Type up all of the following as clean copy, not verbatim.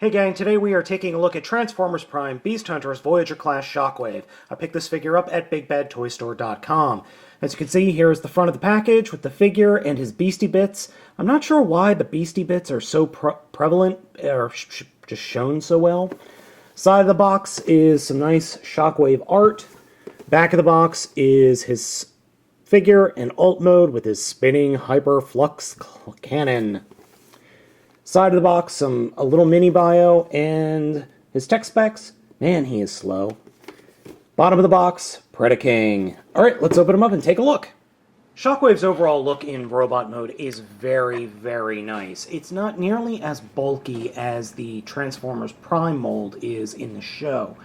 Hey gang, today we are taking a look at Transformers Prime Beast Hunters Voyager class Shockwave. I picked this figure up at BigBadToyStore.com. As you can see, here is the front of the package with the figure and his Beastie Bits. I'm not sure why the Beastie Bits are so prevalent, or just shown so well. Side of the box is some nice Shockwave art. Back of the box is his figure in alt mode with his spinning hyper flux cannon. Side of the box, a little mini bio, and his tech specs. Man, he is slow. Bottom of the box, Predaking. Alright, let's open him up and take a look. Shockwave's overall look in robot mode is very, very nice. It's not nearly as bulky as the Transformers Prime mold is in the show.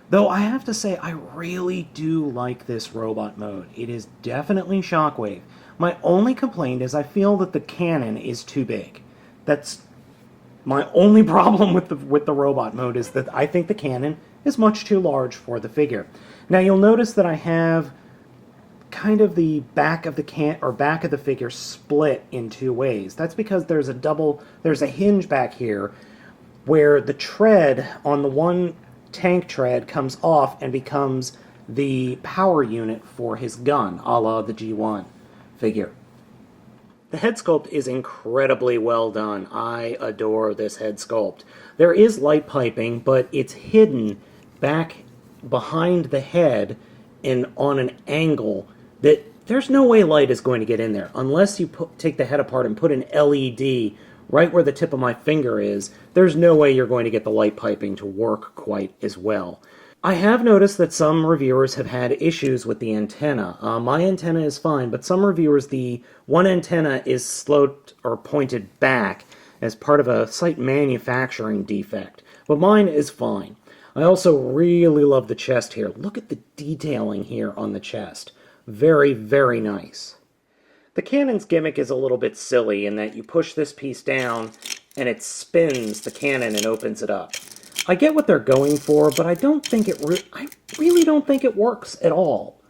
Though I have to say, I really do like this robot mode. It is definitely Shockwave. My only complaint is I feel that the cannon is too big. That's my only problem with the robot mode, is that I think the cannon is much too large for the figure. Now you'll notice that I have kind of the back of the figure split in two ways. That's because there's a hinge back here where the tread on the one tank tread comes off and becomes the power unit for his gun, a la the G1 figure. The head sculpt is incredibly well done. I adore this head sculpt. There is light piping, but it's hidden back behind the head and on an angle that there's no way light is going to get in there. Unless you take the head apart and put an LED right where the tip of my finger is, there's no way you're going to get the light piping to work quite as well. I have noticed that some reviewers have had issues with the antenna. My antenna is fine, but some reviewers, the one antenna is sloped or pointed back as part of a slight manufacturing defect. But mine is fine. I also really love the chest here. Look at the detailing here on the chest. Very, very nice. The cannon's gimmick is a little bit silly in that you push this piece down and it spins the cannon and opens it up. I get what they're going for, but I really don't think it works at all.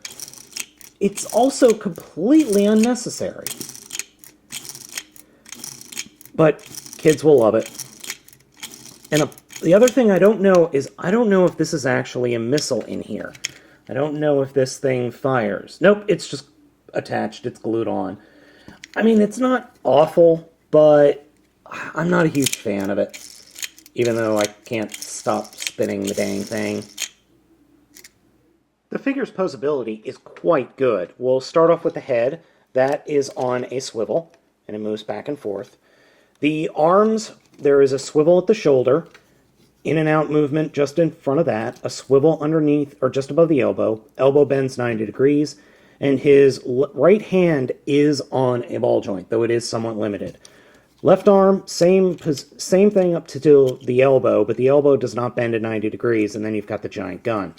It's also completely unnecessary. But kids will love it. And the other thing I don't know is, I don't know if this is actually a missile in here. I don't know if this thing fires. Nope, it's just attached, it's glued on. I mean, it's not awful, but I'm not a huge fan of it. Even though I can't stop spinning the dang thing. The figure's posability is quite good. We'll start off with the head. That is on a swivel, and it moves back and forth. The arms, there is a swivel at the shoulder, in and out movement just in front of that, a swivel underneath, or just above the elbow. Elbow bends 90 degrees, and his right hand is on a ball joint, though it is somewhat limited. Left arm, same thing up to the elbow, but the elbow does not bend at 90 degrees, and then you've got the giant gun.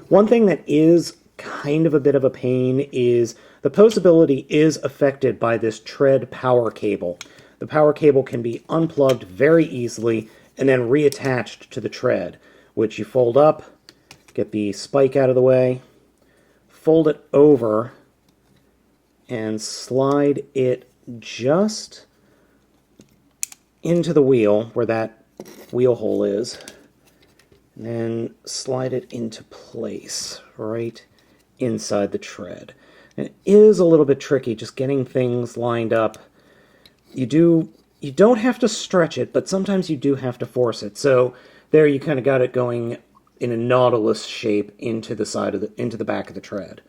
One thing that is kind of a bit of a pain is the posability is affected by this tread power cable. The power cable can be unplugged very easily and then reattached to the tread, which you fold up, get the spike out of the way, fold it over, and slide it just into the wheel, where that wheel hole is, and then slide it into place, right inside the tread. And it is a little bit tricky just getting things lined up. You don't have to stretch it, but sometimes you do have to force it. So there you kind of got it going in a nautilus shape into the back of the tread.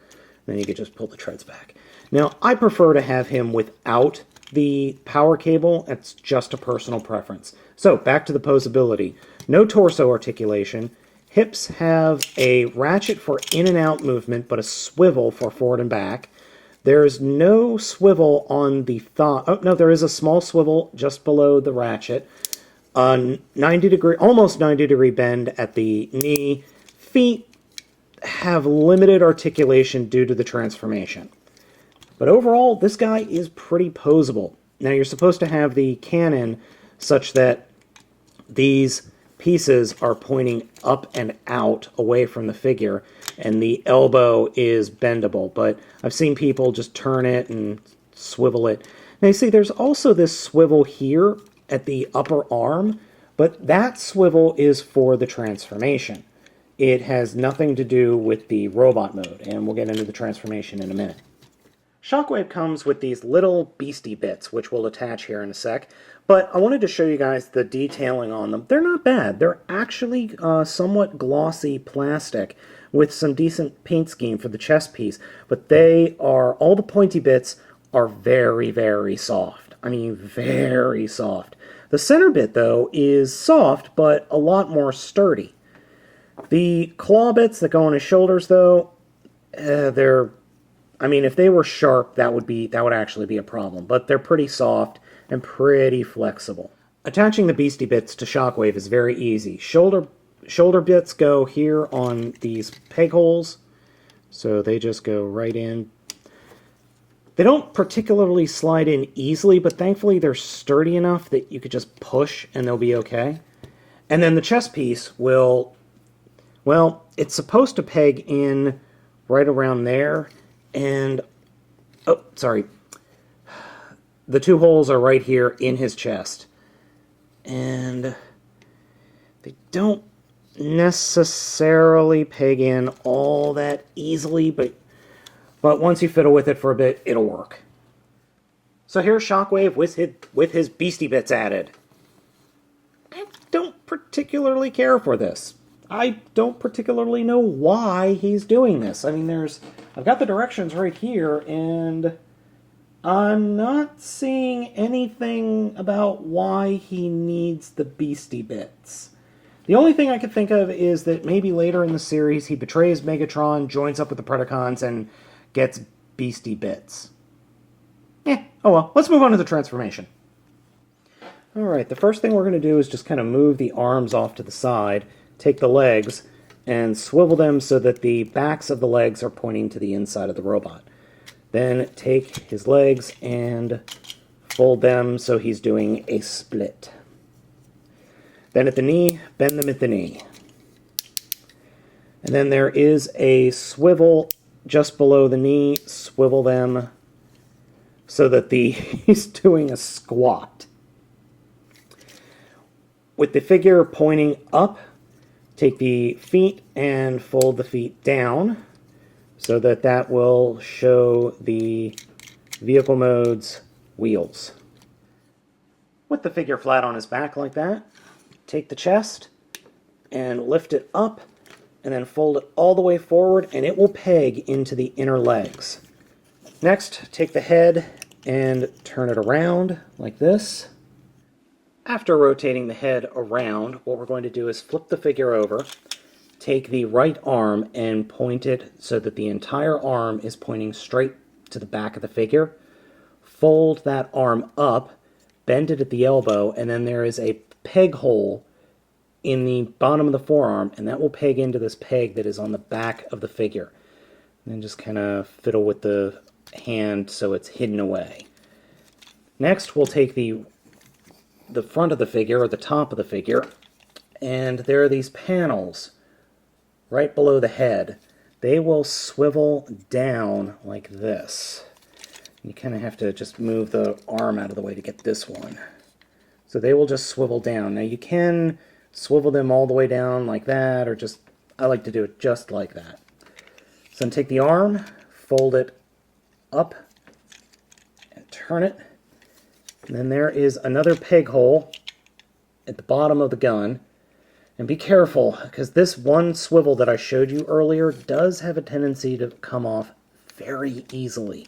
Then you could just pull the treads back. Now, I prefer to have him without the power cable. It's just a personal preference. So, back to the posability. No torso articulation. Hips have a ratchet for in and out movement, but a swivel for forward and back. There's no swivel on the thigh. Oh, no, there is a small swivel just below the ratchet. Almost 90 degree bend at the knee. Feet have limited articulation due to the transformation. But overall, this guy is pretty posable. Now, you're supposed to have the cannon such that these pieces are pointing up and out away from the figure, and the elbow is bendable. But I've seen people just turn it and swivel it. Now, you see, there's also this swivel here at the upper arm, But that swivel is for the transformation. It has nothing to do with the robot mode, and we'll get into the transformation in a minute. Shockwave comes with these little beastie bits, which we'll attach here in a sec, but I wanted to show you guys the detailing on them. They're not bad. They're actually somewhat glossy plastic with some decent paint scheme for the chest piece, but they are, all the pointy bits are very, very soft. I mean, very soft. The center bit, though, is soft, but a lot more sturdy. The claw bits that go on his shoulders, though, I mean, if they were sharp, that would actually be a problem. But they're pretty soft and pretty flexible. Attaching the beastie bits to Shockwave is very easy. Shoulder bits go here on these peg holes, so they just go right in. They don't particularly slide in easily, but thankfully they're sturdy enough that you could just push and they'll be okay. And then the chest piece will, well, it's supposed to peg in right around there. And, oh, sorry, the two holes are right here in his chest. And they don't necessarily peg in all that easily, but once you fiddle with it for a bit, it'll work. So here's Shockwave with his beastie bits added. I don't particularly care for this. I don't particularly know why he's doing this. I mean, I've got the directions right here, and I'm not seeing anything about why he needs the beastie bits. The only thing I could think of is that maybe later in the series he betrays Megatron, joins up with the Predacons, and gets beastie bits. Oh well, let's move on to the transformation. Alright, the first thing we're going to do is just kind of move the arms off to the side, take the legs, and swivel them so that the backs of the legs are pointing to the inside of the robot. Then take his legs and fold them so he's doing a split. Then at the knee, bend them at the knee. And then there is a swivel just below the knee, swivel them so that he's doing a squat. With the figure pointing up, take the feet and fold the feet down so that that will show the vehicle mode's wheels. With the figure flat on his back like that, take the chest and lift it up and then fold it all the way forward and it will peg into the inner legs. Next, take the head and turn it around like this. After rotating the head around, what we're going to do is flip the figure over, take the right arm and point it so that the entire arm is pointing straight to the back of the figure. Fold that arm up, bend it at the elbow, and then there is a peg hole in the bottom of the forearm, and that will peg into this peg that is on the back of the figure. And then just kind of fiddle with the hand so it's hidden away. Next, we'll take the front of the figure, or the top of the figure, and there are these panels right below the head. They will swivel down like this. You kind of have to just move the arm out of the way to get this one. So they will just swivel down. Now you can swivel them all the way down like that, or just, I like to do it just like that. So then take the arm, fold it up, and turn it. And then there is another peg hole at the bottom of the gun. And be careful, because this one swivel that I showed you earlier does have a tendency to come off very easily.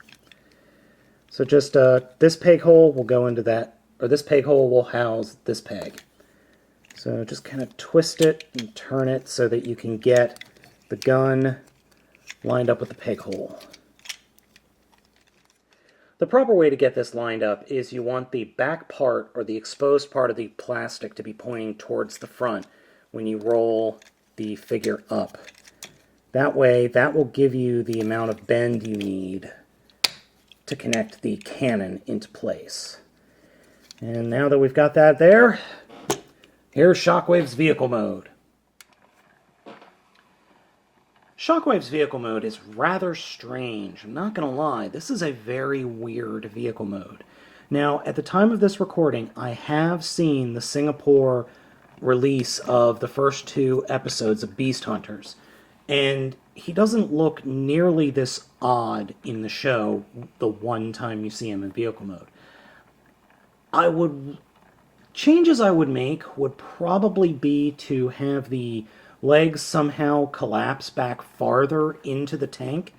So just this peg hole will go into that, or this peg hole will house this peg. So just kind of twist it and turn it so that you can get the gun lined up with the peg hole. The proper way to get this lined up is you want the back part, or the exposed part of the plastic, to be pointing towards the front when you roll the figure up. That way, that will give you the amount of bend you need to connect the cannon into place. And now that we've got that there, here's Shockwave's vehicle mode. Shockwave's vehicle mode is rather strange. I'm not going to lie, this is a very weird vehicle mode. Now, at the time of this recording, I have seen the Singapore release of the first 2 episodes of Beast Hunters. And he doesn't look nearly this odd in the show the one time you see him in vehicle mode. Changes I would make would probably be to have the legs somehow collapse back farther into the tank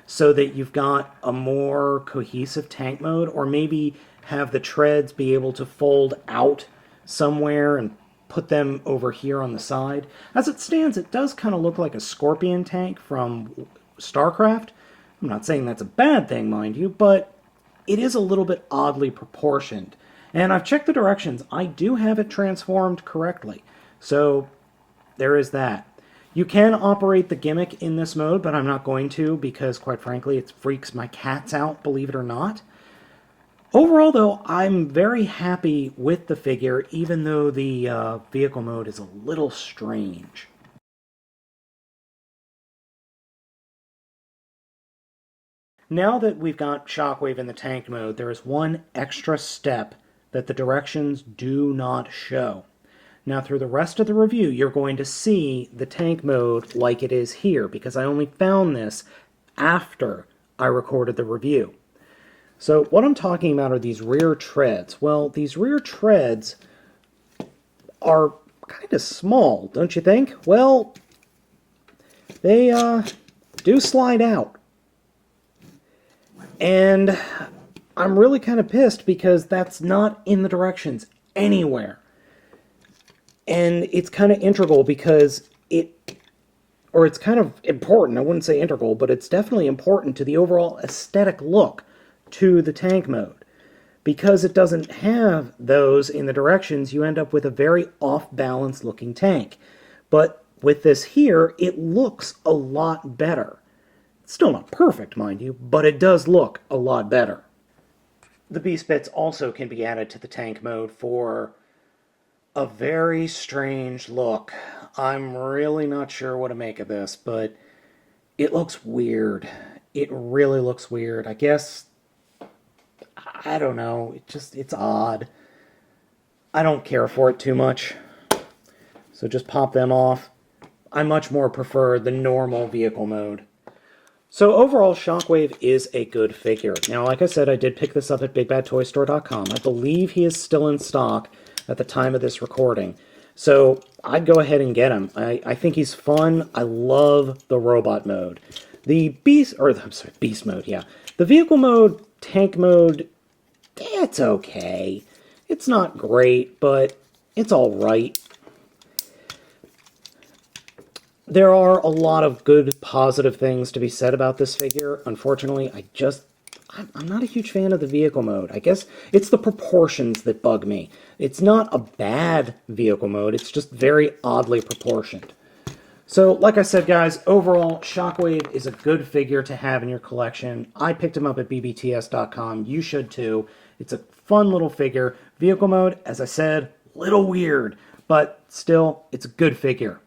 so that you've got a more cohesive tank mode, or maybe have the treads be able to fold out somewhere and put them over here on the side. As it stands, it does kind of look like a Scorpion tank from StarCraft. I'm not saying that's a bad thing, mind you, but it is a little bit oddly proportioned. And I've checked the directions. I do have it transformed correctly. So there is that. You can operate the gimmick in this mode, but I'm not going to because, quite frankly, it freaks my cats out, believe it or not. Overall, though, I'm very happy with the figure, even though the vehicle mode is a little strange. Now that we've got Shockwave in the tank mode, there is one extra step that the directions do not show. Now, through the rest of the review, you're going to see the tank mode like it is here, because I only found this after I recorded the review. So what I'm talking about are these rear treads. Well, these rear treads are kind of small, don't you think? Well, they do slide out. And I'm really kind of pissed because that's not in the directions anywhere. And it's kind of integral because it's kind of important. I wouldn't say integral, but it's definitely important to the overall aesthetic look to the tank mode. Because it doesn't have those in the directions, you end up with a very off-balance looking tank. But with this here, it looks a lot better. It's still not perfect, mind you, but it does look a lot better. The beast bits also can be added to the tank mode for a very strange look. I'm really not sure what to make of this, but it looks weird. It really looks weird. I guess, I don't know, it's odd. I don't care for it too much. So just pop them off. I much more prefer the normal vehicle mode. So overall, Shockwave is a good figure. Now, like I said, I did pick this up at BigBadToyStore.com. I believe he is still in stock at the time of this recording. So I'd go ahead and get him. I think he's fun. I love the robot mode. The beast mode, yeah. The vehicle mode, tank mode, it's okay. It's not great, but it's all right. There are a lot of good, positive things to be said about this figure. Unfortunately, I'm not a huge fan of the vehicle mode. I guess it's the proportions that bug me. It's not a bad vehicle mode, it's just very oddly proportioned. So, like I said, guys, overall, Shockwave is a good figure to have in your collection. I picked him up at bbts.com. You should too. It's a fun little figure. Vehicle mode, as I said, little weird, but still, it's a good figure.